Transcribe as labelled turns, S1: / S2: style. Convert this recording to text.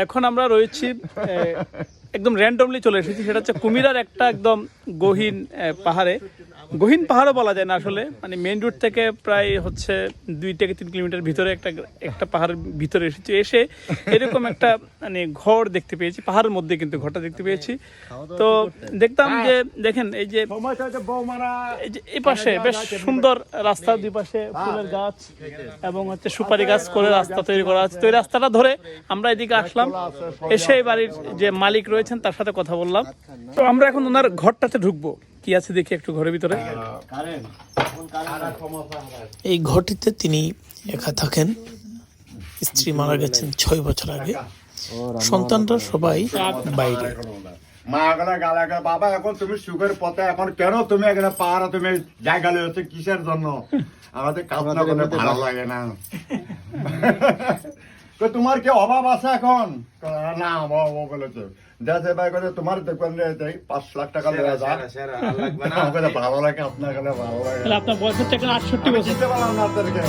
S1: এখন আমরা রয়েছি একদম র্যান্ডমলি চলে এসেছি, সেটা হচ্ছে কুমিরার একটা একদম গহীন পাহাড়ে। গহীন পাহাড়ও বলা যায় না আসলে, মানে মেইন রোড থেকে প্রায় হচ্ছে 2 থেকে 3 কিলোমিটার ভিতরে একটা পাহাড়ের ভিতরে এসেছি। এসে এরকম একটা মানে ঘর দেখতে পেয়েছি, পাহাড়ের মধ্যে কিন্তু ঘরটা দেখতে পেয়েছি। তো দেখতাম যে দেখেন এই যে এই পাশে বেশ সুন্দর রাস্তা, দুই পাশে ফুলের গাছ এবং হচ্ছে সুপারি গাছ করে রাস্তা তৈরি করা আছে। তো এই রাস্তাটা ধরে আমরা এদিকে আসলাম, এসে এই বাড়ির যে মালিক রয়েছেন তার সাথে কথা বললাম। তো আমরা এখন ওনার ঘরটাতে ঢুকবো, কি আছে দেখি একটু ঘরের ভিতরে। এই ঘরটিতে তিনি একা থাকেন, স্ত্রী মারা গেছেন 6 বছর আগে, সন্তানরা সবাই বাইরে।
S2: মা গালা বাবা এখন তুমি সুখের পথে, এখন কেন তুমি এখানে পাহাড়ে তুমি জায়গা হচ্ছে কিসের জন্য? আমাদের কাপনা করলে ভালো লাগে না। তো তোমার কি অভাব আছে এখন? না অভাব বলেছে দেশে ভাই করে তোমার দেখবেন 5 লাখ টাকা দেওয়া যায়, ভালো লাগে আপনার কাছে ভালো লাগে।
S1: আপনার বয়স হচ্ছে 68 বছর।
S2: চিনতে পারলাম না আপনাদেরকে।